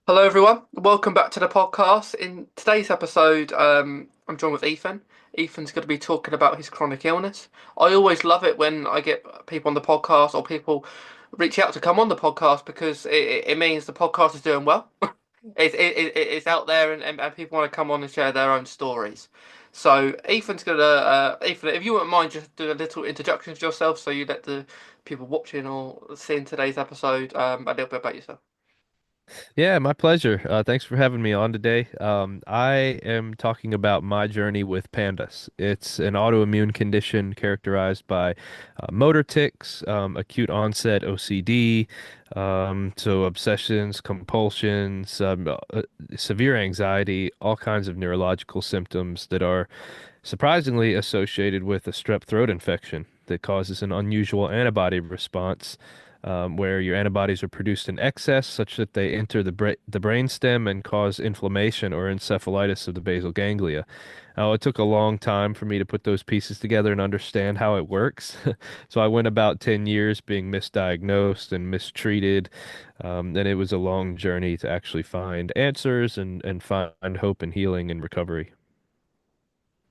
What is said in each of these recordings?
Hello, everyone. Welcome back to the podcast. In today's episode, I'm joined with Ethan. Ethan's going to be talking about his chronic illness. I always love it when I get people on the podcast or people reach out to come on the podcast because it means the podcast is doing well. It's out there and people want to come on and share their own stories. So Ethan, if you wouldn't mind just doing a little introduction to yourself so you let the people watching or seeing today's episode a little bit about yourself. Yeah, my pleasure. Thanks for having me on today. I am talking about my journey with Pandas. It's an autoimmune condition characterized by motor tics, acute onset OCD, so obsessions, compulsions, severe anxiety, all kinds of neurological symptoms that are surprisingly associated with a strep throat infection that causes an unusual antibody response, where your antibodies are produced in excess such that they enter the brainstem and cause inflammation or encephalitis of the basal ganglia. Now, it took a long time for me to put those pieces together and understand how it works. So I went about 10 years being misdiagnosed and mistreated, and it was a long journey to actually find answers and find hope and healing and recovery.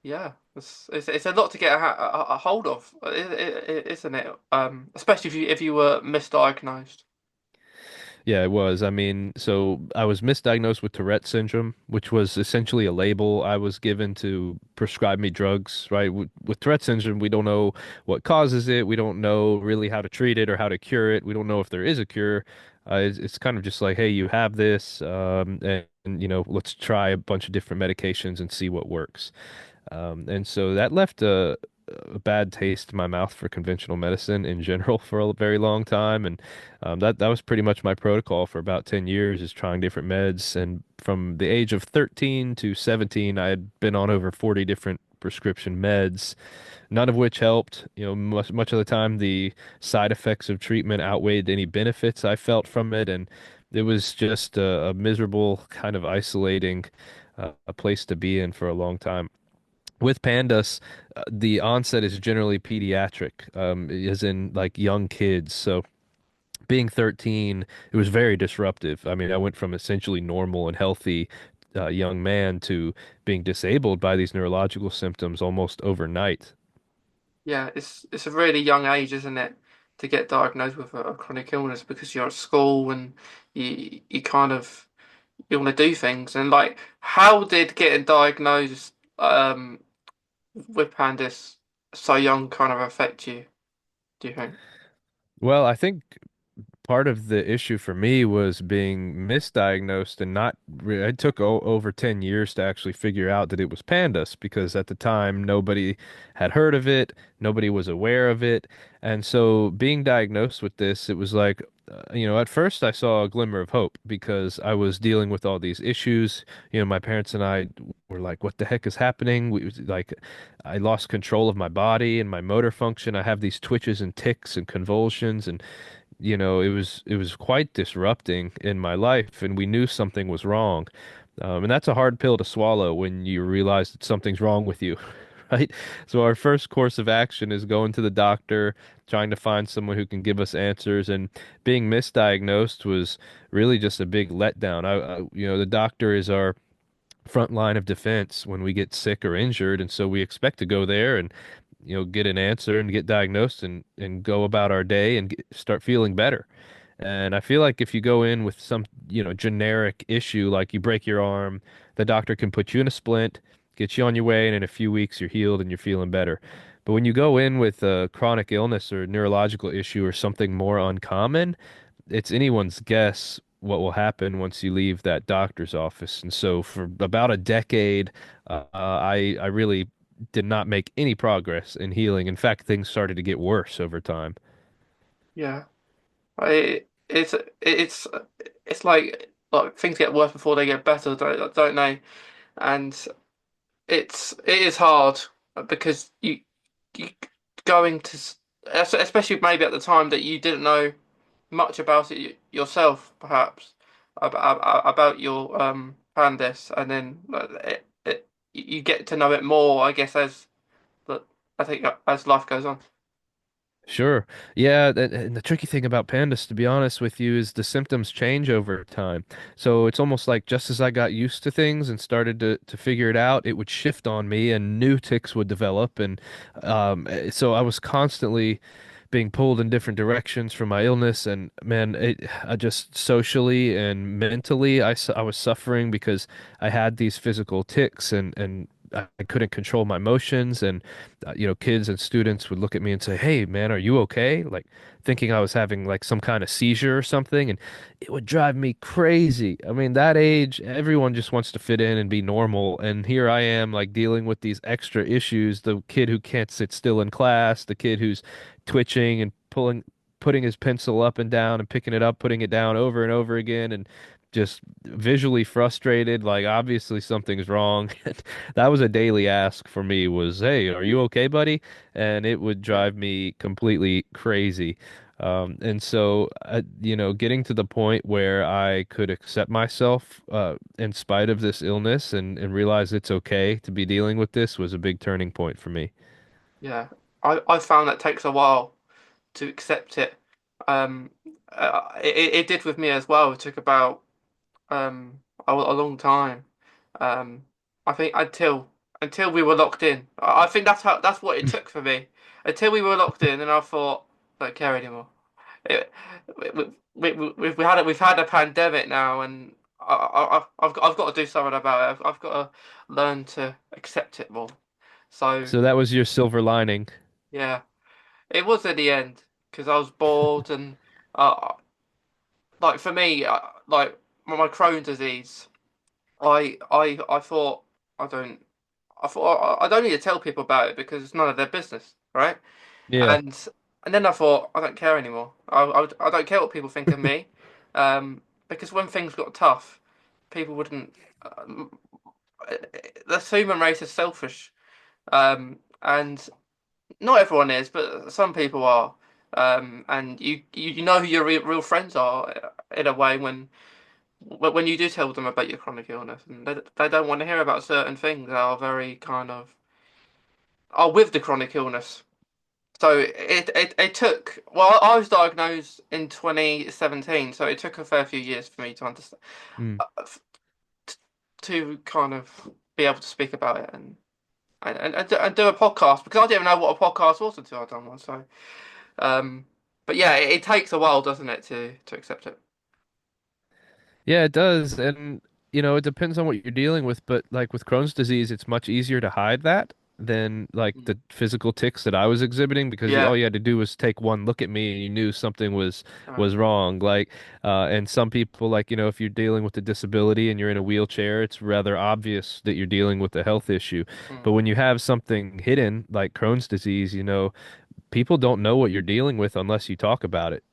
Yeah, it's a lot to get a hold of, isn't it? Especially if you were misdiagnosed. Yeah, it was. I mean, so I was misdiagnosed with Tourette syndrome, which was essentially a label I was given to prescribe me drugs, right? With Tourette syndrome, we don't know what causes it. We don't know really how to treat it or how to cure it. We don't know if there is a cure. It's kind of just like, hey, you have this, and let's try a bunch of different medications and see what works. And so that left a bad taste in my mouth for conventional medicine in general for a very long time. And that was pretty much my protocol for about 10 years, is trying different meds. And from the age of 13 to 17, I had been on over 40 different prescription meds, none of which helped. Much of the time, the side effects of treatment outweighed any benefits I felt from it. And it was just a miserable, kind of isolating a place to be in for a long time. With pandas, the onset is generally pediatric, as in like young kids. So being 13, it was very disruptive. I mean, I went from essentially normal and healthy young man to being disabled by these neurological symptoms almost overnight. Yeah, it's a really young age, isn't it, to get diagnosed with a chronic illness because you're at school and you kind of you want to do things and like how did getting diagnosed with Pandas so young kind of affect you, do you think? Well, I think part of the issue for me was being misdiagnosed and not it took over 10 years to actually figure out that it was pandas, because at the time nobody had heard of it, nobody was aware of it. And so being diagnosed with this, it was like, at first I saw a glimmer of hope because I was dealing with all these issues. My parents and I were like, what the heck is happening? I lost control of my body and my motor function. I have these twitches and tics and convulsions, and it was quite disrupting in my life, and we knew something was wrong. And that's a hard pill to swallow when you realize that something's wrong with you, right? So our first course of action is going to the doctor, trying to find someone who can give us answers, and being misdiagnosed was really just a big letdown. The doctor is our front line of defense when we get sick or injured, and so we expect to go there and get an answer and get diagnosed and go about our day and start feeling better. And I feel like if you go in with some, generic issue, like you break your arm, the doctor can put you in a splint, get you on your way, and in a few weeks you're healed and you're feeling better. But when you go in with a chronic illness or neurological issue or something more uncommon, it's anyone's guess what will happen once you leave that doctor's office. And so for about a decade, I really did not make any progress in healing. In fact, things started to get worse over time. Yeah. It's it's like things get worse before they get better, don't they? And it is hard because you going to especially maybe at the time that you didn't know much about it yourself, perhaps about your Pandas, and then you get to know it more, I guess, as but I think as life goes on. Sure. Yeah, and the tricky thing about pandas, to be honest with you, is the symptoms change over time. So it's almost like just as I got used to things and started to figure it out, it would shift on me and new tics would develop. And so I was constantly being pulled in different directions from my illness. And man, I just socially and mentally, I was suffering because I had these physical tics and I couldn't control my emotions. And kids and students would look at me and say, "Hey, man, are you okay?" Like thinking I was having like some kind of seizure or something, and it would drive me crazy. I mean, that age, everyone just wants to fit in and be normal, and here I am like dealing with these extra issues, the kid who can't sit still in class, the kid who's twitching and putting his pencil up and down and picking it up, putting it down over and over again, and just visually frustrated, like obviously something's wrong. That was a daily ask for me was, "Hey, are you okay, buddy?" And it would Yeah, drive me completely crazy. And so, getting to the point where I could accept myself in spite of this illness and realize it's okay to be dealing with this was a big turning point for me. yeah. I found that takes a while to accept it. Um, it did with me as well. It took about a long time. Um, I think until we were locked in. I think that's what it took for me. Until we were locked in, and I thought, I don't care anymore. It, we've had a pandemic now, and I've got to do something about it. I've got to learn to accept it more. So So that was your silver lining. yeah, it was in the end because I was bored and uh, like for me, like my Crohn's disease. I thought I don't I don't need to tell people about it because it's none of their business, right? Yeah. And and then I thought I don't care anymore. I don't care what people think of me, because when things got tough, people wouldn't. The human race is selfish, and not everyone is, but some people are. And you know who your real friends are in a way when you do tell them about your chronic illness, and they don't want to hear about certain things that are very kind of are with the chronic illness. So it took well, I was diagnosed in 2017, so it took a fair few years for me to understand Mm. to kind of be able to speak about it and do a podcast because I didn't even know what a podcast was until I'd done one. So um, but yeah, it takes a while, doesn't it, to accept it? Yeah, it does. And, it depends on what you're dealing with. But like with Crohn's disease, it's much easier to hide that than like Mm. the physical tics that I was exhibiting because all Yeah. you had to do was take one look at me and you knew something was Uh, was wrong. Like, and some people, like, if you're dealing with a disability and you're in a wheelchair, it's rather obvious that you're dealing with a health issue. But mm, when you have something hidden like Crohn's disease, people don't know what you're dealing with unless you talk about it.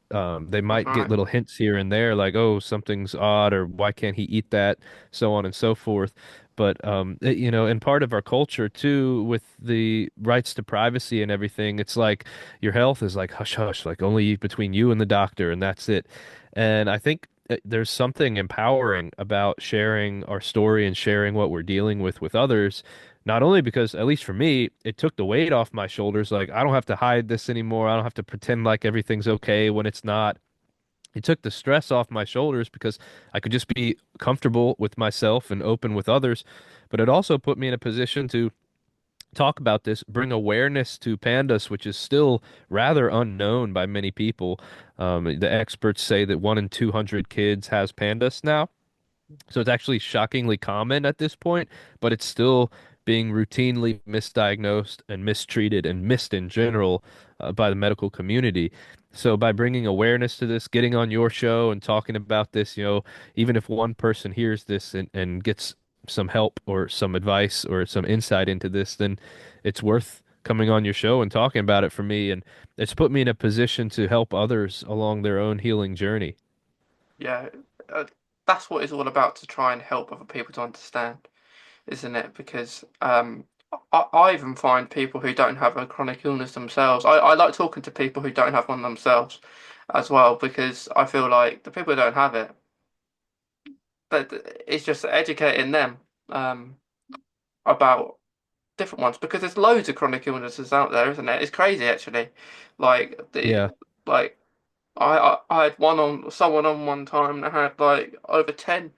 They that's might get right. little hints here and there, like, "Oh, something's odd," or "Why can't he eat that?" so on and so forth. But and part of our culture too, with the rights to privacy and everything, it's like your health is like hush hush, like only between you and the doctor, and that's it. And I think there's something empowering about sharing our story and sharing what we're dealing with others, not only because, at least for me, it took the weight off my shoulders. Like, I don't have to hide this anymore. I don't have to pretend like everything's okay when it's not. It took the stress off my shoulders because I could just be comfortable with myself and open with others. But it also put me in a position to talk about this, bring awareness to pandas, which is still rather unknown by many people. The experts say that 1 in 200 kids has pandas now. So it's actually shockingly common at this point, but it's still being routinely misdiagnosed and mistreated and missed in general by the medical community. So by bringing awareness to this, getting on your show and talking about this, even if one person hears this and gets some help or some advice or some insight into this, then it's worth coming on your show and talking about it for me. And it's put me in a position to help others along their own healing journey. Yeah, uh, that's what it's all about to try and help other people to understand, isn't it? Because I even find people who don't have a chronic illness themselves. I like talking to people who don't have one themselves as well because I feel like the people who don't have it, that it's just educating them um, about. different ones because there's loads of chronic illnesses out there, isn't it? It's crazy actually. Like Yeah. the like I had one on someone on one time that had like over 10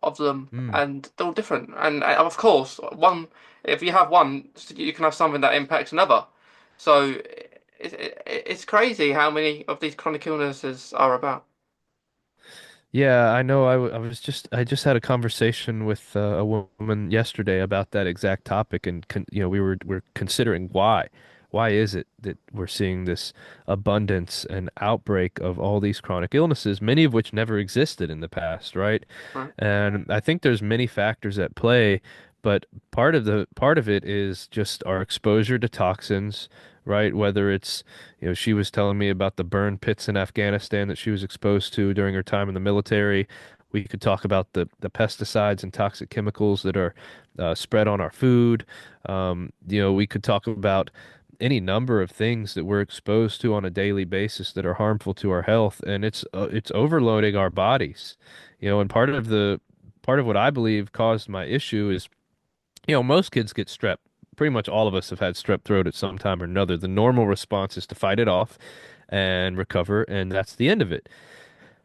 of them, Mm. and they're all different. And of course, one if you have one, you can have something that impacts another. So it's crazy how many of these chronic illnesses are about. Yeah, I know. I just had a conversation with a woman yesterday about that exact topic, and we're considering why is it that we're seeing this abundance and outbreak of all these chronic illnesses, many of which never existed in the past, right? Right? And I think there's many factors at play, but part of it is just our exposure to toxins, right? Whether it's, she was telling me about the burn pits in Afghanistan that she was exposed to during her time in the military. We could talk about the pesticides and toxic chemicals that are spread on our food. We could talk about any number of things that we're exposed to on a daily basis that are harmful to our health, and it's overloading our bodies. And part of what I believe caused my issue is, most kids get strep. Pretty much all of us have had strep throat at some time or another. The normal response is to fight it off and recover, and that's the end of it.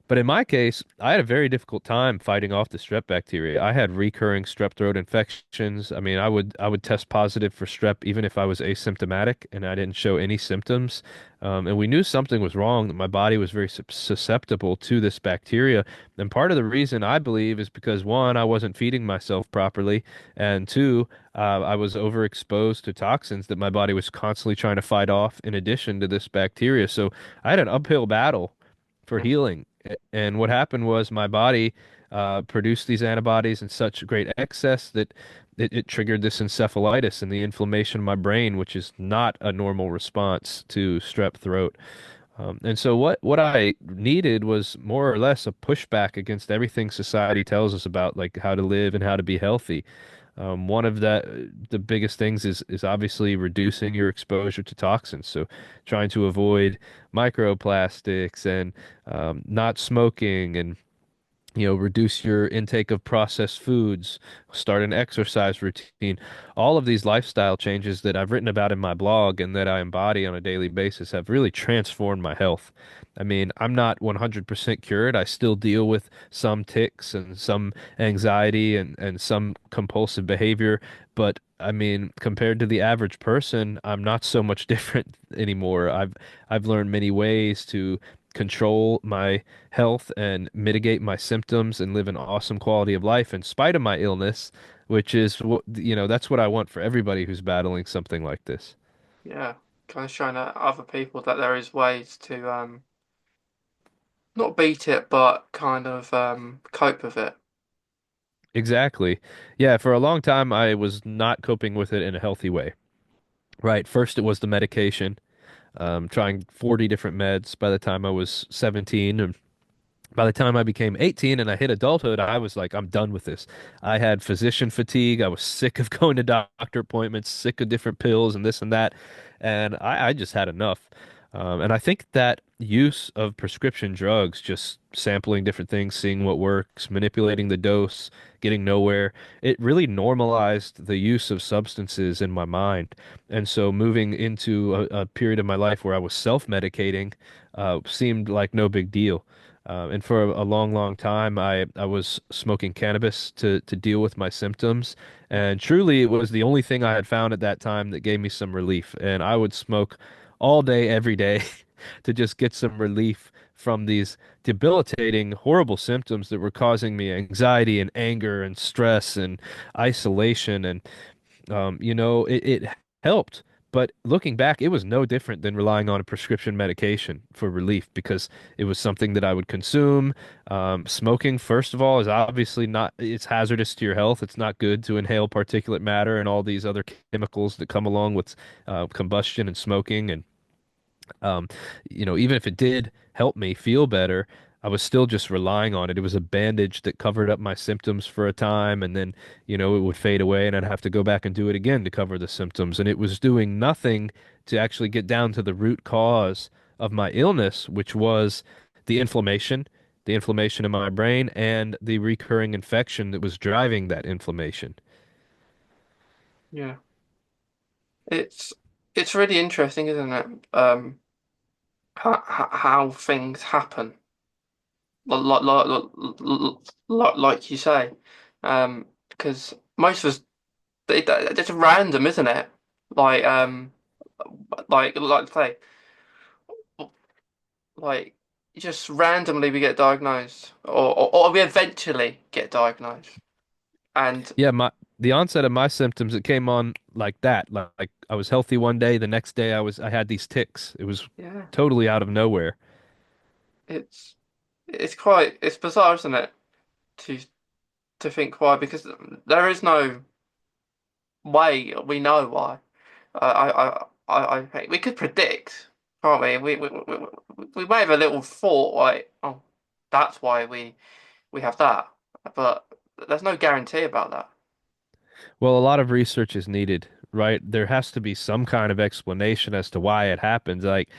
But in my case, I had a very difficult time fighting off the strep bacteria. I had recurring strep throat infections. I mean, I would test positive for strep even if I was asymptomatic and I didn't show any symptoms. And we knew something was wrong, that my body was very susceptible to this bacteria. And part of the reason I believe is because one, I wasn't feeding myself properly, and two, I was overexposed to toxins that my body was constantly trying to fight off in addition to this bacteria. So I had an uphill battle for Yeah. healing. And what happened was my body produced these antibodies in such great excess that it triggered this encephalitis and the inflammation of my brain, which is not a normal response to strep throat. And so what I needed was more or less a pushback against everything society tells us about like how to live and how to be healthy. One of the biggest things is obviously reducing your exposure to toxins. So trying to avoid microplastics and not smoking and reduce your intake of processed foods, start an exercise routine. All of these lifestyle changes that I've written about in my blog and that I embody on a daily basis have really transformed my health. I mean, I'm not 100% cured. I still deal with some tics and some anxiety and some compulsive behavior, but I mean, compared to the average person, I'm not so much different anymore. I've learned many ways to control my health and mitigate my symptoms and live an awesome quality of life in spite of my illness, which is what, that's what I want for everybody who's battling something like this. Yeah. Kind of showing other people that there is ways to not beat it, but kind of cope with it. Exactly. Yeah, for a long time I was not coping with it in a healthy way. Right. First it was the medication, trying 40 different meds by the time I was 17, and by the time I became 18 and I hit adulthood, I was like, I'm done with this. I had physician fatigue. I was sick of going to doctor appointments, sick of different pills and this and that. And I just had enough. And I think that use of prescription drugs, just sampling different things, seeing what works, manipulating the dose, getting nowhere, it really normalized the use of substances in my mind. And so moving into a period of my life where I was self-medicating seemed like no big deal. And for a long, long time, I was smoking cannabis to deal with my symptoms. And truly, it was the only thing I had found at that time that gave me some relief. And I would smoke all day, every day to just get some relief from these debilitating, horrible symptoms that were causing me anxiety and anger and stress and isolation. And it helped. But looking back, it was no different than relying on a prescription medication for relief because it was something that I would consume. Smoking, first of all, is obviously not, it's hazardous to your health. It's not good to inhale particulate matter and all these other chemicals that come along with combustion and smoking. And um, even if it did help me feel better, I was still just relying on it. It was a bandage that covered up my symptoms for a time, and then, it would fade away, and I'd have to go back and do it again to cover the symptoms. And it was doing nothing to actually get down to the root cause of my illness, which was the inflammation, the inflammation in my brain, and the recurring infection that was driving that inflammation. Yeah. It's it's really interesting, isn't it? How things happen, like you say, because most of us, it's random, isn't it? Like like say, like just randomly we get diagnosed, or we eventually get diagnosed, and Yeah, my the onset of my symptoms, it came on like that. Like I was healthy one day, the next day I had these tics. It was yeah, totally out of nowhere. it's it's bizarre, isn't it? To to think why, because there is no way we know why. I think we could predict, can't we? We may have a little thought like, oh, that's why we have that, but there's no guarantee about that. Well, a lot of research is needed, right? There has to be some kind of explanation as to why it happens. Like,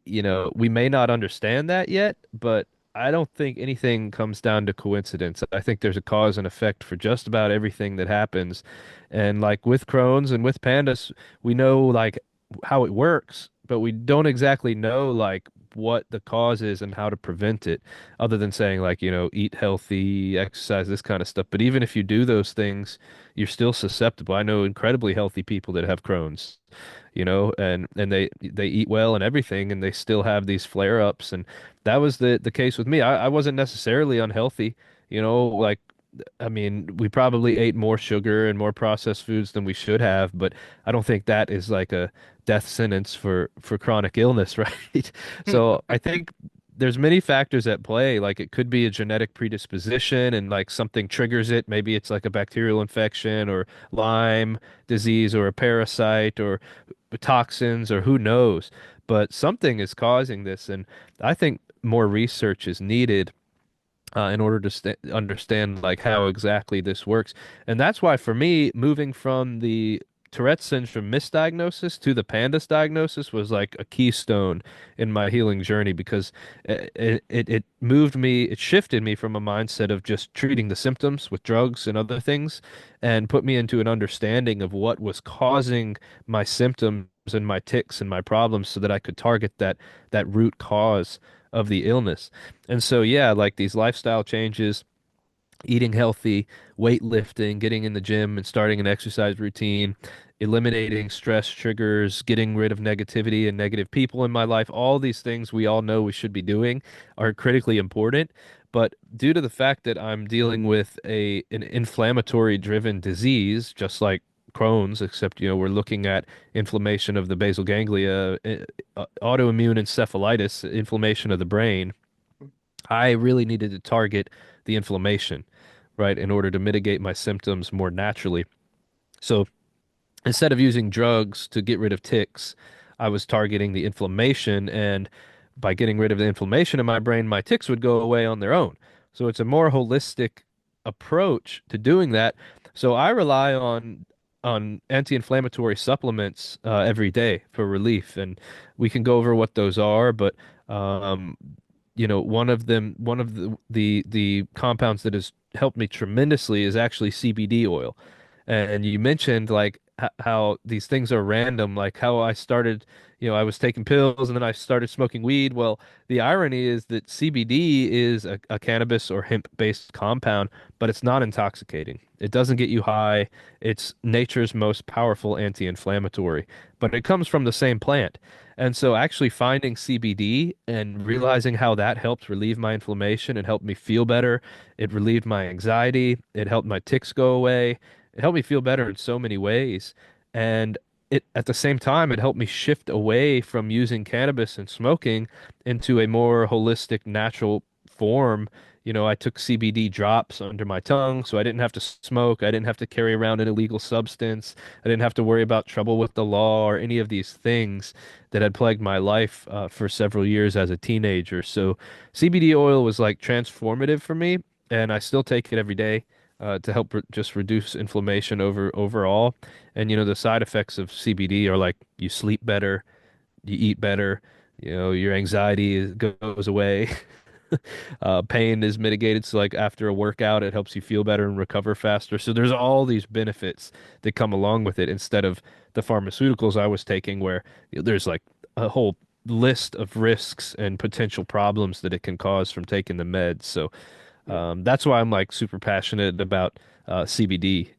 we may not understand that yet, but I don't think anything comes down to coincidence. I think there's a cause and effect for just about everything that happens. And like with Crohn's and with Pandas, we know like how it works, but we don't exactly know like what the cause is and how to prevent it, other than saying like, eat healthy, exercise, this kind of stuff. But even if you do those things, you're still susceptible. I know incredibly healthy people that have Crohn's, and they eat well and everything, and they still have these flare ups. And that was the case with me. I wasn't necessarily unhealthy, like I mean, we probably ate more sugar and more processed foods than we should have, but I don't think that is like a death sentence for chronic illness, right? So I think there's many factors at play. Like it could be a genetic predisposition and like something triggers it. Maybe it's like a bacterial infection or Lyme disease or a parasite or toxins or who knows. But something is causing this, and I think more research is needed in order to understand like how exactly this works. And that's why for me, moving from the Tourette syndrome misdiagnosis to the Pandas diagnosis was like a keystone in my healing journey because it moved me, it shifted me from a mindset of just treating the symptoms with drugs and other things and put me into an understanding of what was causing my symptoms and my tics and my problems so that I could target that root cause of the illness. And so, yeah, like these lifestyle changes, eating healthy, weightlifting, getting in the gym and starting an exercise routine, eliminating stress triggers, getting rid of negativity and negative people in my life, all these things we all know we should be doing are critically important. But due to the fact that I'm dealing with an inflammatory driven disease, just like Crohn's, except we're looking at inflammation of the basal ganglia, autoimmune encephalitis, inflammation of the brain. I really needed to target the inflammation, right, in order to mitigate my symptoms more naturally. So instead of using drugs to get rid of ticks, I was targeting the inflammation. And by getting rid of the inflammation in my brain, my ticks would go away on their own. So it's a more holistic approach to doing that. So I rely on anti-inflammatory supplements every day for relief, and we can go over what those are. But um, one of the compounds that has helped me tremendously is actually CBD oil. And you mentioned like how these things are random, like how I started, I was taking pills and then I started smoking weed. Well, the irony is that CBD is a cannabis or hemp-based compound, but it's not intoxicating. It doesn't get you high. It's nature's most powerful anti-inflammatory, but it comes from the same plant. And so actually finding CBD and realizing how that helped relieve my inflammation and helped me feel better, it relieved my anxiety, it helped my tics go away. It helped me feel better in so many ways. And it at the same time, it helped me shift away from using cannabis and smoking into a more holistic, natural form. I took CBD drops under my tongue, so I didn't have to smoke. I didn't have to carry around an illegal substance. I didn't have to worry about trouble with the law or any of these things that had plagued my life for several years as a teenager. So CBD oil was like transformative for me, and I still take it every day to help just reduce inflammation overall. And the side effects of CBD are like you sleep better, you eat better, your anxiety goes away. Pain is mitigated. So like after a workout, it helps you feel better and recover faster. So there's all these benefits that come along with it instead of the pharmaceuticals I was taking where there's like a whole list of risks and potential problems that it can cause from taking the meds. So Yeah, that's why I'm like super passionate about CBD.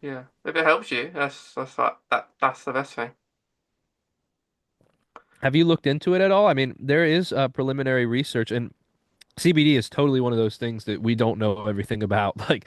yeah. If it helps you, that's the best thing. Have you looked into it at all? I mean, there is preliminary research, and CBD is totally one of those things that we don't know everything about. Like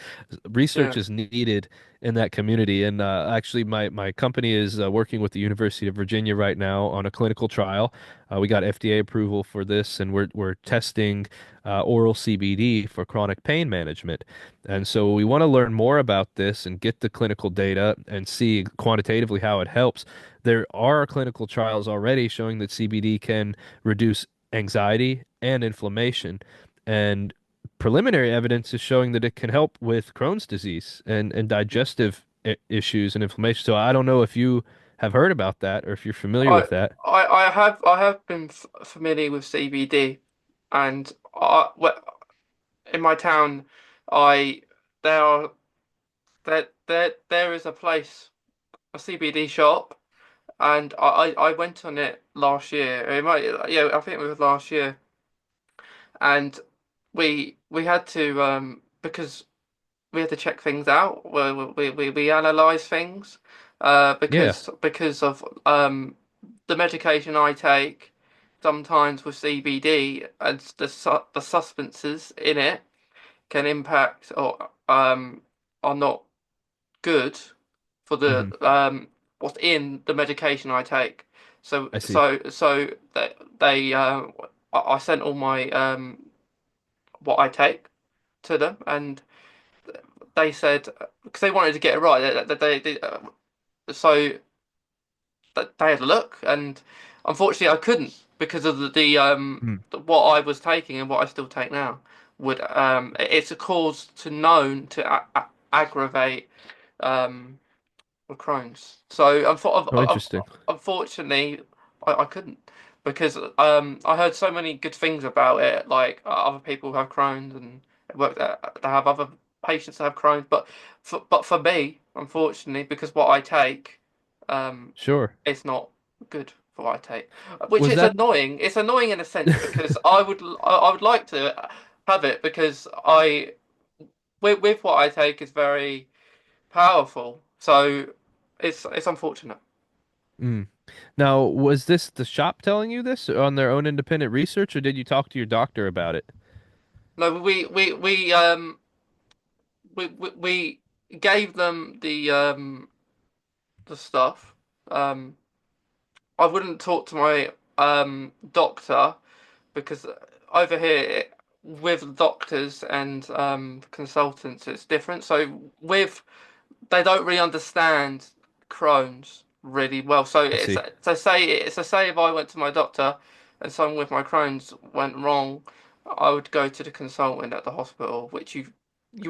research Yeah. is needed in that community. And actually, my company is working with the University of Virginia right now on a clinical trial. We got FDA approval for this, and we're testing oral CBD for chronic pain management. And so we want to learn more about this and get the clinical data and see quantitatively how it helps. There are clinical trials already showing that CBD can reduce anxiety and inflammation. And preliminary evidence is showing that it can help with Crohn's disease and digestive issues and inflammation. So I don't know if you have heard about that or if you're familiar I with that. I have been f familiar with CBD, and in my town, I there are there is a place, a CBD shop, and I went on it last year. It might, yeah, I think it was last year, and we had to because we had to check things out. We analyze things, Yeah. because of the medication I take sometimes with CBD and the substances in it can impact or are not good for the Hmm. what's in the medication I take. So I see. so so they I sent all my what I take to them, and they said because they wanted to get it right. So they had a look, and unfortunately I couldn't because of Mm. what I was taking and what I still take now. Would it's a cause to known to aggravate um with Crohn's. So Oh, interesting. unfortunately, I couldn't because I heard so many good things about it, like other people who have Crohn's and it work that they have other patients that have Crohn's, but for me, unfortunately, because what I take, um, Sure. it's not good for what I take, which Was is that annoying. It's annoying in a sense because I would like to have it because I with what I take is very powerful. So it's unfortunate. mm. Now, was this the shop telling you this on their own independent research, or did you talk to your doctor about it? No, we gave them the stuff. Um, I wouldn't talk to my doctor because over here with doctors and consultants it's different. So with they don't really understand Crohn's really well. So I see. it's to say if I went to my doctor and something with my Crohn's went wrong, I would go to the consultant at the hospital, which you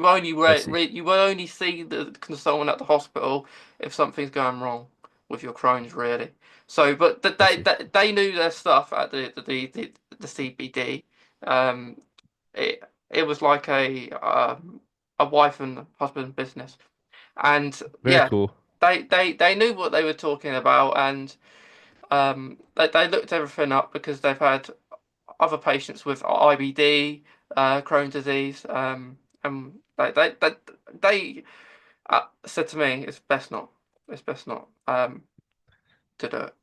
only I see. you will only see the consultant at the hospital if something's going wrong with your Crohn's really. So, but I see. they knew their stuff at the CBD. Um, it was like a wife and husband business. And Very yeah, cool. they knew what they were talking about, and they looked everything up because they've had other patients with IBD, Crohn's disease, and they said to me, it's best not to do it.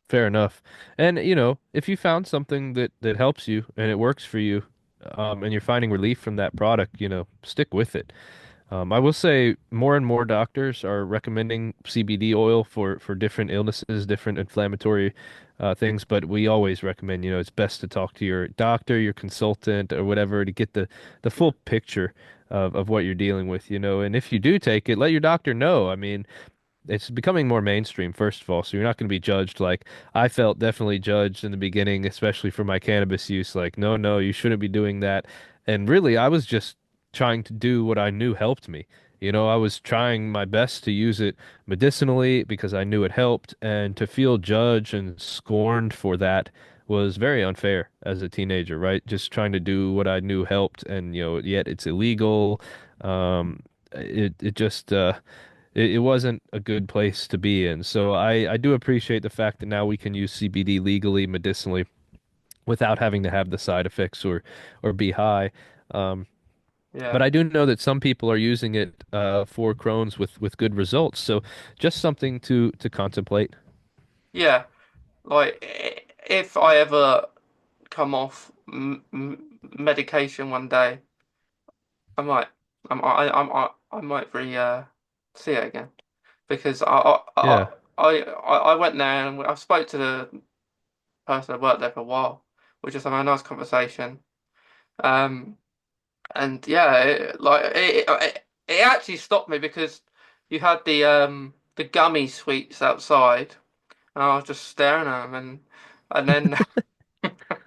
Fair enough. And if you found something that helps you and it works for you, and you're finding relief from that product, stick with it. I will say more and more doctors are recommending CBD oil for different illnesses, different inflammatory things, but we always recommend, it's best to talk to your doctor, your consultant, or whatever to get the full picture of what you're dealing with, and if you do take it, let your doctor know. I mean, it's becoming more mainstream, first of all, so you're not going to be judged like I felt definitely judged in the beginning, especially for my cannabis use. Like, no, no, you shouldn't be doing that. And really, I was just trying to do what I knew helped me. I was trying my best to use it medicinally because I knew it helped, and to feel judged and scorned for that was very unfair as a teenager, right? Just trying to do what I knew helped, and yet it's illegal. It just it wasn't a good place to be in. So I do appreciate the fact that now we can use CBD legally, medicinally, without having to have the side effects or be high. Um, Yeah, but I do know that some people are using it for Crohn's with good results. So just something to contemplate. yeah. Like if I ever come off m medication one day, I might, I might see it again because Yeah. I went there and I spoke to the person that worked there for a while. We just had a nice conversation. Um, and yeah, it actually stopped me because you had the gummy sweets outside, and I was just staring at them, and then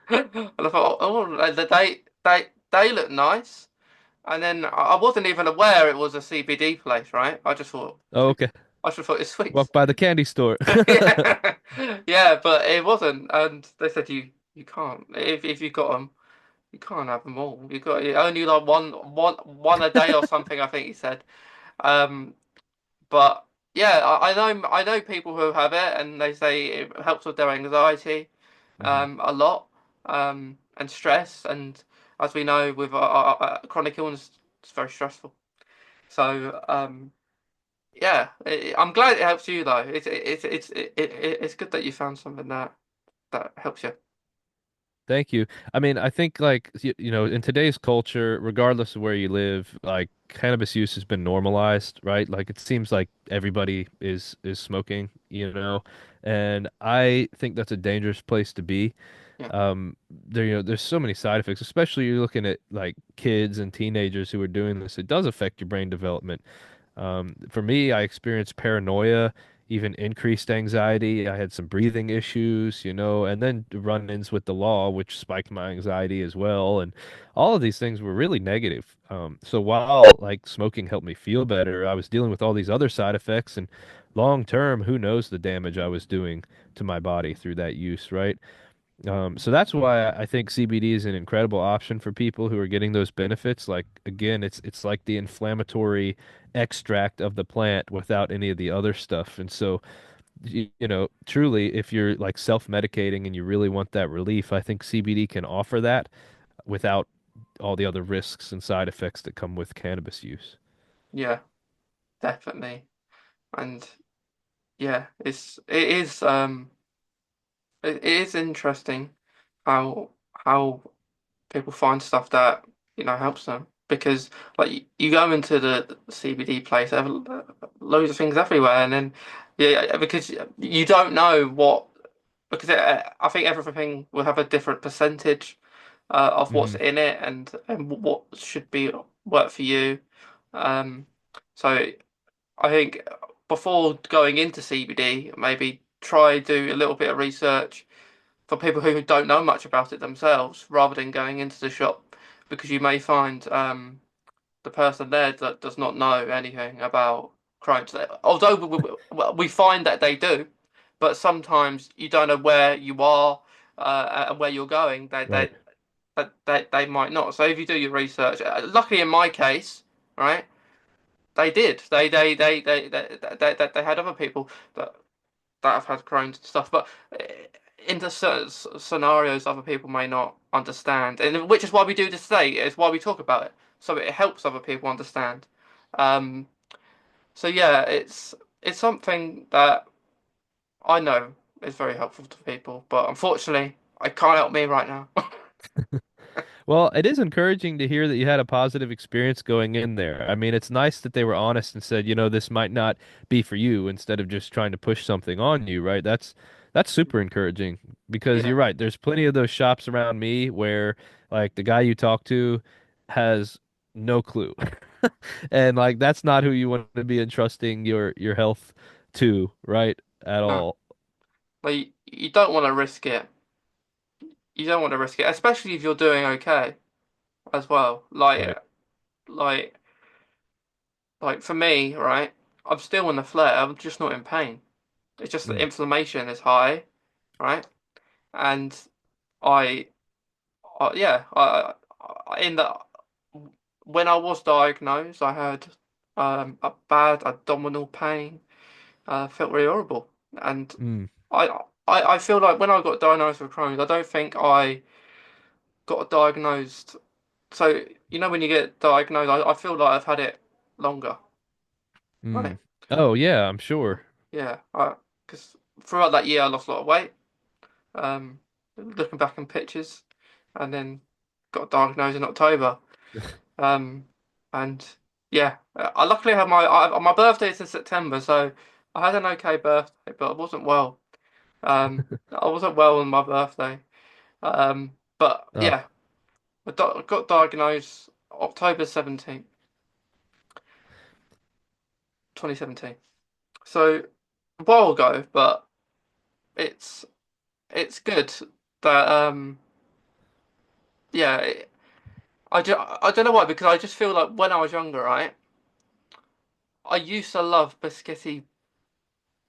and I thought, oh, they look nice. And then I wasn't even aware it was a CBD place, right? Oh, okay. I just thought it's sweets. Walk by the candy store. Yeah, yeah, but it wasn't. And they said you can't if you got them, you can't have them all. You got only like one a day or something. I think he said. Um, but yeah, I know people who have it, and they say it helps with their anxiety, Mhm. a lot, and stress, and as we know with chronic illness, it's very stressful. So yeah, I'm glad it helps you though. It's good that you found something that helps you. Thank you. I mean, I think like in today's culture, regardless of where you live, like cannabis use has been normalized, right? Like it seems like everybody is smoking, and I think that's a dangerous place to be. Yeah, There's so many side effects, especially you're looking at like kids and teenagers who are doing this. It does affect your brain development. For me, I experienced paranoia, even increased anxiety. I had some breathing issues, and then run-ins with the law, which spiked my anxiety as well. And all of these things were really negative. So while like smoking helped me feel better, I was dealing with all these other side effects, and long term, who knows the damage I was doing to my body through that use, right? So that's why I think CBD is an incredible option for people who are getting those benefits. Like again, it's like the inflammatory extract of the plant without any of the other stuff. And so, truly, if you're like self-medicating and you really want that relief, I think CBD can offer that without all the other risks and side effects that come with cannabis use. yeah, definitely. And yeah, it is interesting how people find stuff that helps them because like you go into the CBD place, there are loads of things everywhere, and then yeah, because you don't know what because I think everything will have a different percentage of what's Hmm. in it and what should be work for you. Um, so I think before going into CBD, maybe try do a little bit of research for people who don't know much about it themselves, rather than going into the shop, because you may find the person there that does not know anything about Crohn's. Although we find that they do, but sometimes you don't know where you are and where you're going. Right. They might not. So if you do your research, luckily in my case, right, they did. They had other people that have had Crohn's and stuff, but into certain scenarios, other people may not understand, and which is why we do this today. It's why we talk about it, so it helps other people understand. Um, so yeah, it's something that I know is very helpful to people, but unfortunately, I can't help me right now. Well, it is encouraging to hear that you had a positive experience going in there. I mean, it's nice that they were honest and said, this might not be for you instead of just trying to push something on you, right? That's super encouraging because Yeah, you're right. There's plenty of those shops around me where like the guy you talk to has no clue. And like that's not who you want to be entrusting your health to, right? At no, all. like you don't want to risk it. You don't want to risk it, especially if you're doing okay as well. Right. Like, like for me, right? I'm still in the flare. I'm just not in pain. It's just the Mm. inflammation is high, right? And I, yeah, in that when I was diagnosed, I had a bad abdominal pain. Felt really horrible, and Mm, I, I feel like when I got diagnosed with Crohn's, I don't think I got diagnosed. So when you get diagnosed, I feel like I've had it longer, right? mm. Oh yeah, I'm sure. Yeah, because throughout that year I lost a lot of weight. Um, Looking back in pictures, and then got diagnosed in October. Um, and yeah, I luckily had my birthday is in September, so I had an okay birthday, but I wasn't well. I wasn't well on my birthday. But Oh, yeah, I got diagnosed October 17th, 2017. So a while ago, but it's it's good that yeah. I don't know why, because I just feel like when I was younger, right, I used to love biscotti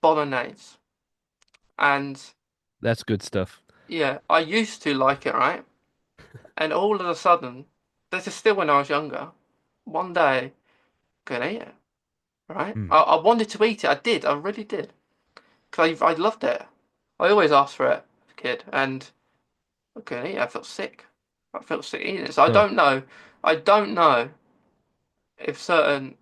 bolognese, and that's good stuff. yeah, I used to like it, right, and all of a sudden, this is still when I was younger. One day, couldn't eat it, right? Mm. I wanted to eat it. I did. I really did. Because I loved it. I always asked for it as a kid, and I couldn't eat it. I felt sick. I felt sick eating it. So I Huh. don't know. I don't know if certain.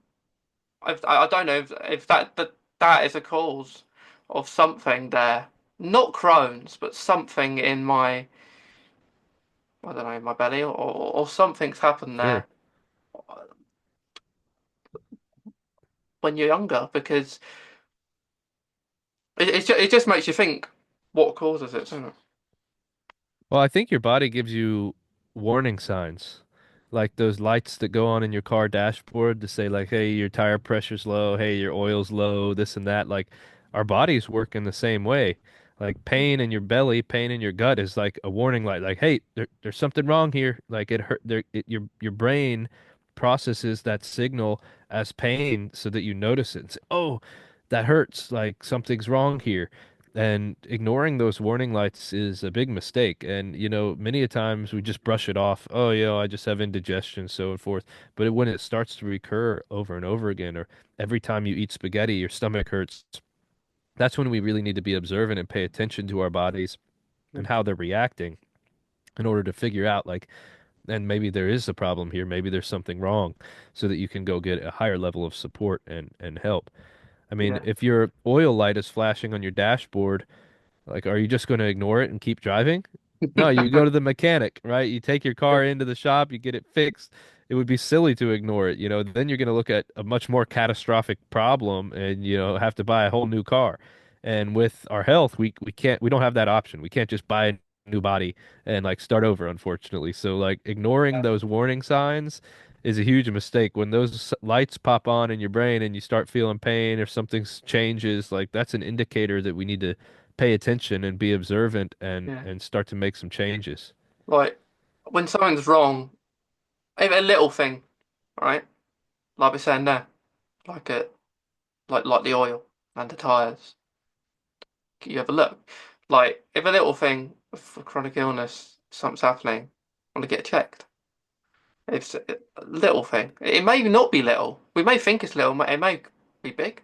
I don't know if that is a cause of something there. Not Crohn's, but something in my, I don't know, my belly, or something's happened there Sure. when you're younger, because it just makes you think what causes it, doesn't it? Well, I think your body gives you warning signs, like those lights that go on in your car dashboard to say like, hey, your tire pressure's low, hey, your oil's low, this and that. Like our bodies work in the same way. Like pain in your belly, pain in your gut is like a warning light, like, hey, there's something wrong here. Like it hurt your brain processes that signal as pain so that you notice it and say, oh, that hurts, like something's wrong here. And ignoring those warning lights is a big mistake. And, many a times we just brush it off. Oh, I just have indigestion, so forth. But when it starts to recur over and over again, or every time you eat spaghetti, your stomach hurts, that's when we really need to be observant and pay attention to our bodies and how they're reacting in order to figure out, like, and maybe there is a problem here. Maybe there's something wrong so that you can go get a higher level of support and help. I mean, Yeah. if your oil light is flashing on your dashboard, like, are you just going to ignore it and keep driving? No, you go to the mechanic, right? You take your car into the shop, you get it fixed. It would be silly to ignore it, Then you're going to look at a much more catastrophic problem and, have to buy a whole new car. And with our health, we don't have that option. We can't just buy a new body and like start over, unfortunately. So like ignoring those warning signs is a huge mistake. When those lights pop on in your brain and you start feeling pain or something changes, like that's an indicator that we need to pay attention and be observant and Yeah. and start to make some changes. Like when something's wrong, even a little thing, right? Like we're saying there, like it, like the oil and the tires. You have a look. Like if a little thing for chronic illness, something's happening, want to get checked. It's a little thing. It may not be little. We may think it's little. It may be big.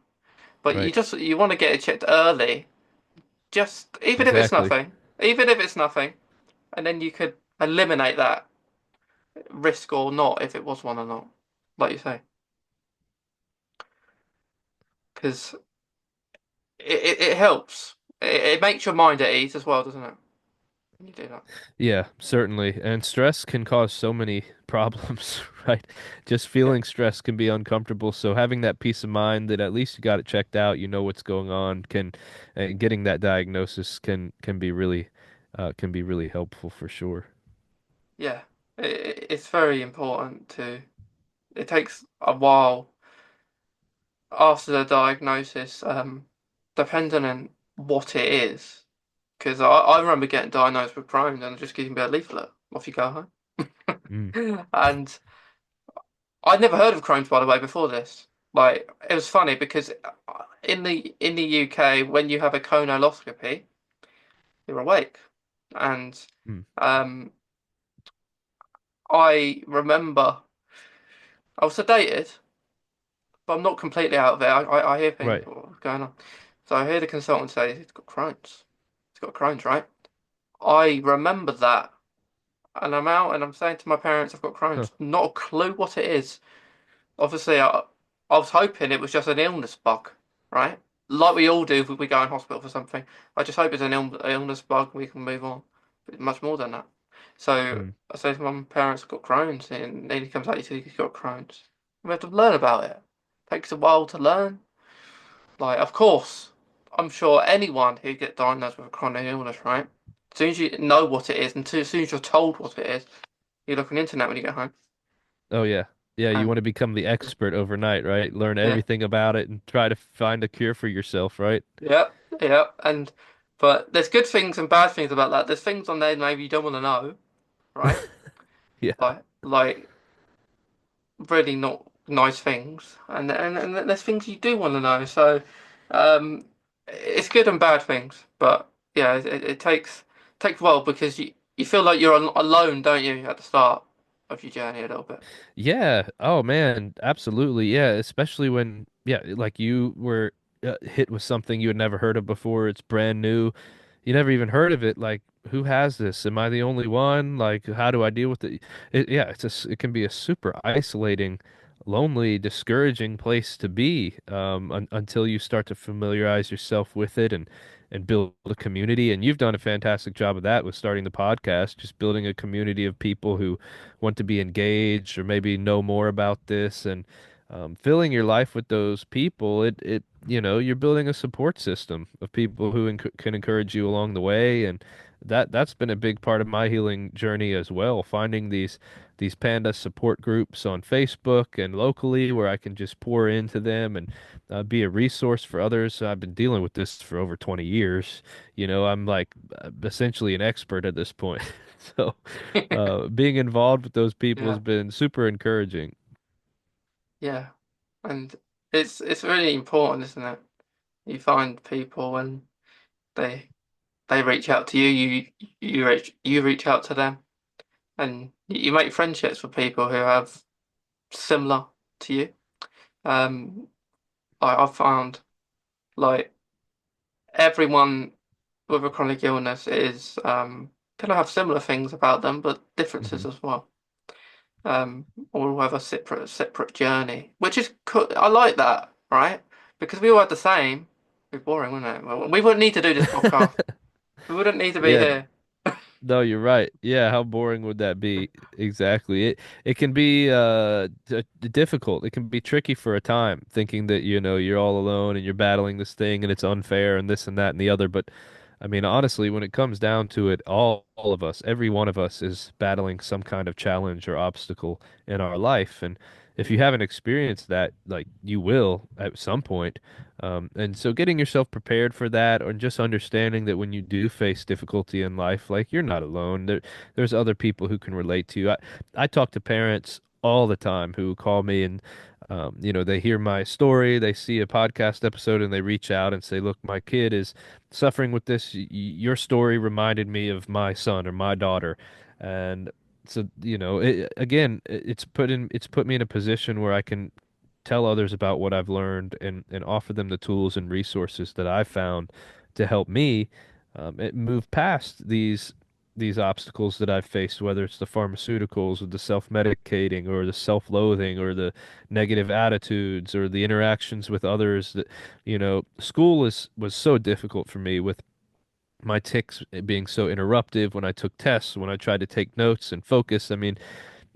But Right. you want to get it checked early. Just even if it's Exactly. nothing, even if it's nothing, and then you could eliminate that risk or not if it was one or not, like you say, because it helps. It makes your mind at ease as well, doesn't it? When you do that. Yeah, certainly. And stress can cause so many problems, right? Just Yeah, feeling stress can be uncomfortable. So having that peace of mind that at least you got it checked out, you know what's going on, and getting that diagnosis can be really helpful for sure. yeah. It's very important to. It takes a while after the diagnosis, depending on what it is. Because I remember getting diagnosed with Crohn's and just giving me a leaflet. Off you go home. Mm, And I'd never heard of Crohn's, by the way, before this. Like, it was funny because in the UK, when you have a colonoscopy, you're awake. And Hmm. um, I remember I was sedated, but I'm not completely out of it. I hear things Right. what's going on. So I hear the consultant say he's got Crohn's. He's got Crohn's, right? I remember that, and I'm out and I'm saying to my parents, I've got Huh. Crohn's. Not a clue what it is. Obviously, I was hoping it was just an illness bug, right? Like we all do if we go in hospital for something. I just hope it's an illness bug and we can move on. But much more than that. So Hmm. I say to my parents, I've got Crohn's, and then he comes out, he's got Crohn's. We have to learn about it. Takes a while to learn. Like, of course, I'm sure anyone who gets diagnosed with a chronic illness, right? As soon as you know what it is, and as soon as you're told what it is, you look on the internet when you get home. Oh yeah. Yeah, you want And to become the expert overnight, right? Learn yeah, everything about it and try to find a cure for yourself, right? yeah, yeah. And but there's good things and bad things about that. There's things on there maybe you don't want to know, right? Yeah. Like really not nice things, and there's things you do want to know. So, it's good and bad things, but yeah, it takes a while because you feel like you're alone, don't you, at the start of your journey a little bit. Yeah. Oh man, absolutely. Yeah, especially when yeah, like you were hit with something you had never heard of before. It's brand new. You never even heard of it. Like, who has this? Am I the only one? Like, how do I deal with it? Yeah, it can be a super isolating, lonely, discouraging place to be until you start to familiarize yourself with it and build a community. And you've done a fantastic job of that with starting the podcast, just building a community of people who want to be engaged or maybe know more about this and filling your life with those people. You're building a support system of people who can encourage you along the way, and that's been a big part of my healing journey as well. Finding these panda support groups on Facebook and locally where I can just pour into them and be a resource for others. I've been dealing with this for over 20 years. I'm like essentially an expert at this point. So, being involved with those people has Yeah, been super encouraging. yeah, and it's really important, isn't it? You find people and they they reach out to you, you reach out to them, and you make friendships with people who have similar to you. Um, I've found like everyone with a chronic illness is gonna have similar things about them, but differences Hmm. as well. All have a separate journey, which is cool. I like that, right? Because we all had the same. It'd be boring, wouldn't it? Well, we wouldn't need to do this podcast. We wouldn't need to be Yeah, here. no, you're right. Yeah, how boring would that be? Exactly. It can be difficult. It can be tricky for a time, thinking that you're all alone and you're battling this thing and it's unfair and this and that and the other. But I mean, honestly, when it comes down to it, all of us, every one of us is battling some kind of challenge or obstacle in our life. And if you haven't experienced that, like you will at some point. And so getting yourself prepared for that or just understanding that when you do face difficulty in life, like you're not alone. There's other people who can relate to you. I talk to parents all the time who call me and they hear my story, they see a podcast episode and they reach out and say, "Look, my kid is suffering with this. Your story reminded me of my son or my daughter." And so, it's put me in a position where I can tell others about what I've learned and offer them the tools and resources that I've found to help me move past these obstacles that I've faced, whether it's the pharmaceuticals or the self-medicating or the self-loathing or the negative attitudes or the interactions with others that, school was so difficult for me with my tics being so interruptive when I took tests, when I tried to take notes and focus. I mean,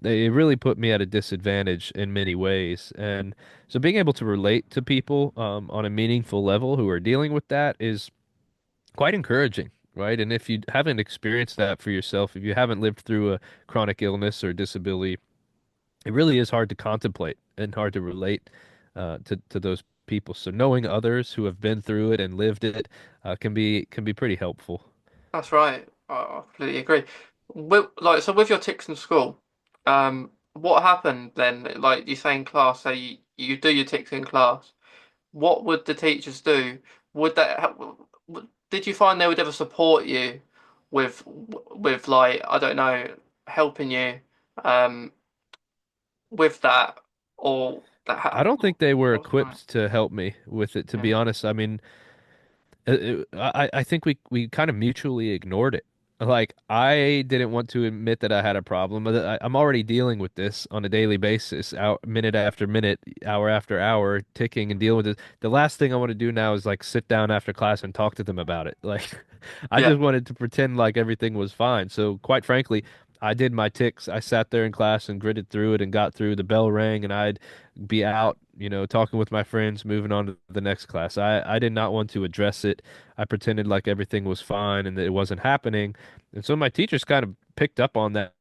it really put me at a disadvantage in many ways. And so being able to relate to people on a meaningful level who are dealing with that is quite encouraging, right? And if you haven't experienced that for yourself, if you haven't lived through a chronic illness or disability, it really is hard to contemplate and hard to relate to those people. So knowing others who have been through it and lived it can be pretty helpful. That's right. I completely agree. So with your tics in school, what happened then? Like you say in class, say you do your tics in class. What would the teachers do? Would did you find they would ever support you, with like I don't know helping you um with that or that I don't think they were what was going on? equipped to help me with it, to Yeah, be honest. I mean, I think we kind of mutually ignored it. Like I didn't want to admit that I had a problem. I'm already dealing with this on a daily basis, out minute after minute, hour after hour, ticking and dealing with it. The last thing I want to do now is like sit down after class and talk to them about it. Like I yeah, just wanted to pretend like everything was fine. So quite frankly, I did my ticks. I sat there in class and gritted through it and got through. The bell rang and I'd be out, talking with my friends, moving on to the next class. I did not want to address it. I pretended like everything was fine and that it wasn't happening. And so my teachers kind of picked up on that.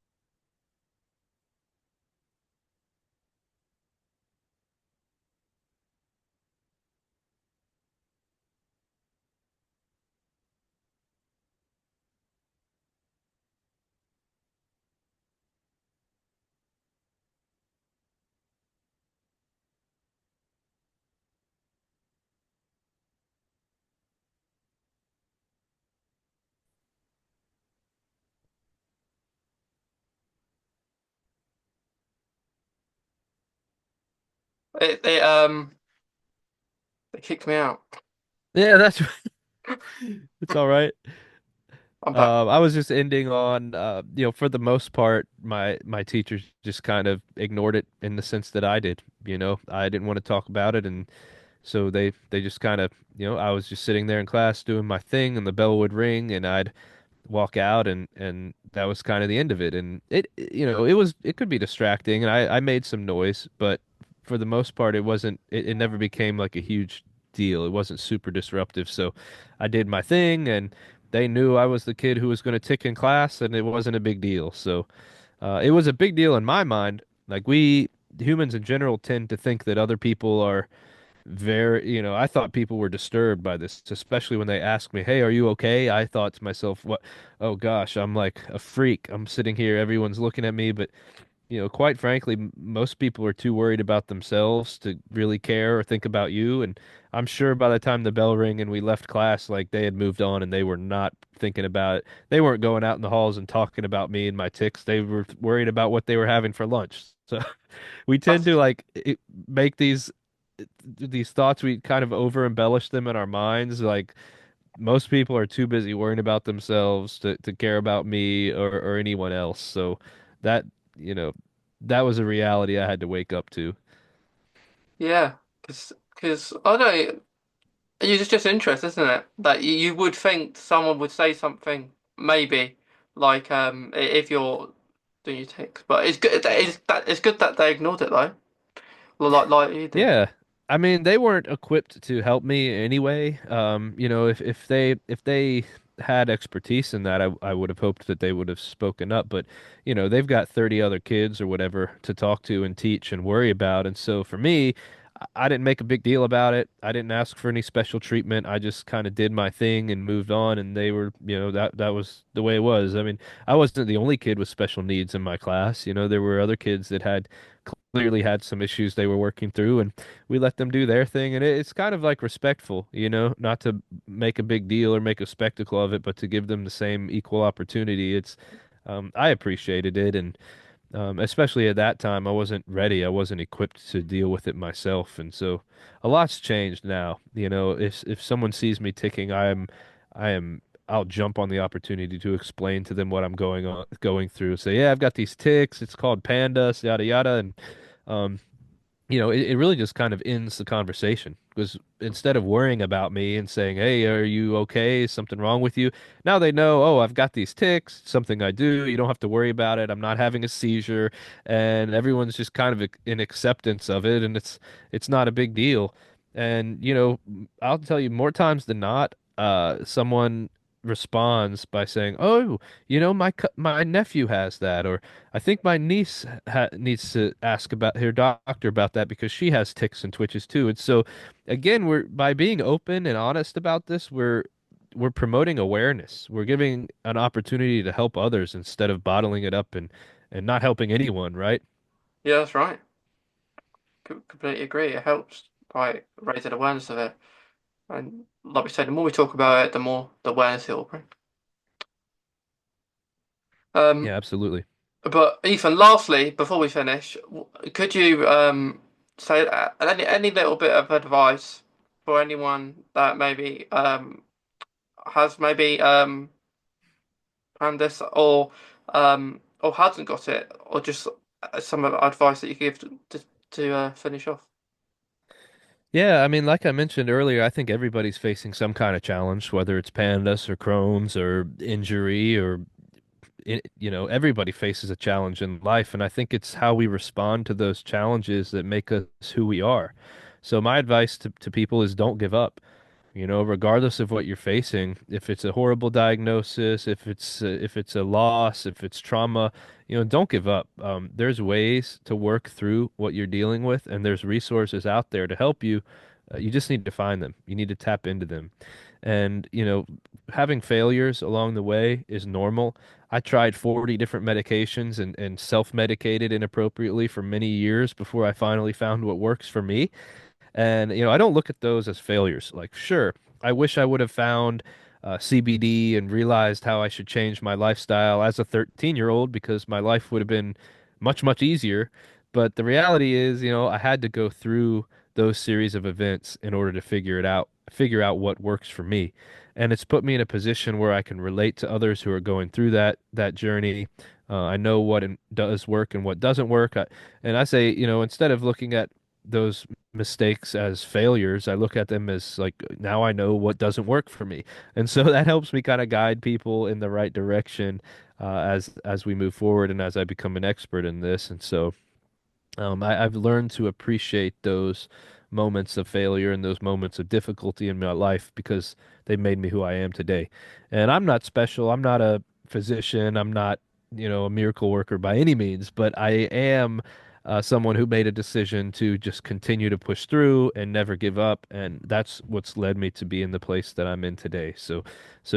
it they kicked me out. Yeah, that's it's all right. I'm back. I was just ending on, for the most part, my teachers just kind of ignored it in the sense that I did. I didn't want to talk about it, and so they just kind of, I was just sitting there in class doing my thing, and the bell would ring, and I'd walk out, and that was kind of the end of it. And it could be distracting, and I made some noise, but for the most part it never became like a huge deal. It wasn't super disruptive. So I did my thing, and they knew I was the kid who was going to tick in class, and it wasn't a big deal. So it was a big deal in my mind. Like we humans in general tend to think that other people are I thought people were disturbed by this, especially when they asked me, "Hey, are you okay?" I thought to myself, "What? Oh gosh, I'm like a freak. I'm sitting here, everyone's looking at me." But, quite frankly, most people are too worried about themselves to really care or think about you. And I'm sure by the time the bell rang and we left class, like they had moved on and they were not thinking about it. They weren't going out in the halls and talking about me and my ticks. They were worried about what they were having for lunch. So we tend to That's like make these thoughts, we kind of over embellish them in our minds. Like most people are too busy worrying about themselves to care about me or anyone else. So that, you know, that was a reality I had to wake up to. yeah, because I don't know. It's just interest, isn't it? That you would think someone would say something, maybe like if you're doing your ticks, but it's good that they ignored it though, like you did. Yeah. I mean, they weren't equipped to help me anyway. If they had expertise in that, I would have hoped that they would have spoken up. But, they've got 30 other kids or whatever to talk to and teach and worry about. And so for me, I didn't make a big deal about it. I didn't ask for any special treatment. I just kind of did my thing and moved on. And they were, that was the way it was. I mean, I wasn't the only kid with special needs in my class. There were other kids that had clearly had some issues they were working through, and we let them do their thing. And it's kind of like respectful, not to make a big deal or make a spectacle of it, but to give them the same equal opportunity. I appreciated it. And especially at that time, I wasn't ready. I wasn't equipped to deal with it myself. And so a lot's changed now. If someone sees me ticking, I'll jump on the opportunity to explain to them what I'm going through. Say, yeah, I've got these ticks. It's called Pandas, yada yada. And um, it really just kind of ends the conversation because instead of worrying about me and saying, "Hey, are you okay? Is something wrong with you?" Now they know, "Oh, I've got these ticks, something I do. You don't have to worry about it. I'm not having a seizure." And everyone's just kind of in acceptance of it, and it's not a big deal. And, I'll tell you more times than not, someone responds by saying, "Oh, my nephew has that," or I think my niece needs to ask about her doctor about that because she has tics and twitches too. And so, again, we're by being open and honest about this, we're promoting awareness. We're giving an opportunity to help others instead of bottling it up and not helping anyone, right? Yeah, that's right. Completely agree. It helps by raising awareness of it, and like we said, the more we talk about it, the more the awareness it will bring. Um, Yeah, absolutely. but Ethan, lastly, before we finish, could you say any little bit of advice for anyone that maybe has maybe Pandas or hasn't got it, or just some advice that you give to finish off? Yeah, I mean, like I mentioned earlier, I think everybody's facing some kind of challenge, whether it's Pandas or Crohn's or injury or everybody faces a challenge in life, and I think it's how we respond to those challenges that make us who we are. So my advice to people is don't give up. Regardless of what you're facing, if it's a horrible diagnosis, if it's a loss, if it's trauma, don't give up. There's ways to work through what you're dealing with, and there's resources out there to help you. You just need to find them. You need to tap into them. And, having failures along the way is normal. I tried 40 different medications and self-medicated inappropriately for many years before I finally found what works for me. And, I don't look at those as failures. Like, sure, I wish I would have found CBD and realized how I should change my lifestyle as a 13-year-old because my life would have been much, much easier. But the reality is, I had to go through those series of events in order to figure out what works for me. And it's put me in a position where I can relate to others who are going through that journey. I know does work and what doesn't work. And I say, instead of looking at those mistakes as failures. I look at them as like now I know what doesn't work for me, and so that helps me kind of guide people in the right direction as we move forward and as I become an expert in this. And so I've learned to appreciate those moments of failure and those moments of difficulty in my life because they made me who I am today. And I'm not special. I'm not a physician. I'm not, a miracle worker by any means, but I am someone who made a decision to just continue to push through and never give up. And that's what's led me to be in the place that I'm in today. So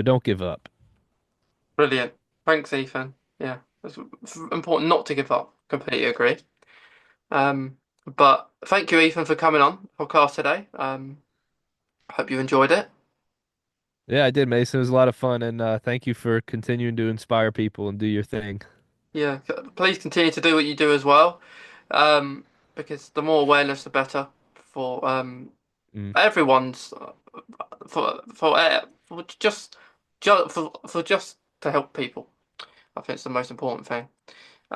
don't give up. Brilliant. Thanks, Ethan. Yeah, it's important not to give up. Completely agree. Um, but thank you, Ethan, for coming on the podcast today. I hope you enjoyed it. Yeah, I did, Mason. It was a lot of fun, and thank you for continuing to inspire people and do your thing. Yeah, please continue to do what you do as well, because the more awareness, the better for Mm. everyone's for for just to help people. I think it's the most important thing,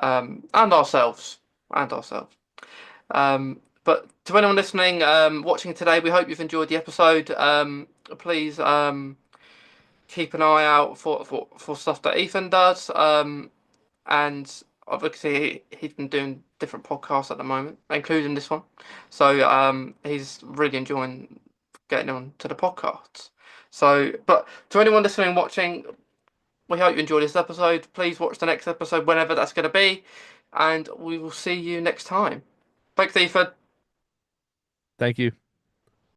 and ourselves, and ourselves. But to anyone listening, watching today, we hope you've enjoyed the episode. Please keep an eye out for stuff that Ethan does. And obviously he's been doing different podcasts at the moment, including this one. So he's really enjoying getting on to the podcasts. So, but to anyone listening and watching, we hope you enjoyed this episode. Please watch the next episode whenever that's going to be, and we will see you next time. Thanks, Ethan. Thank you.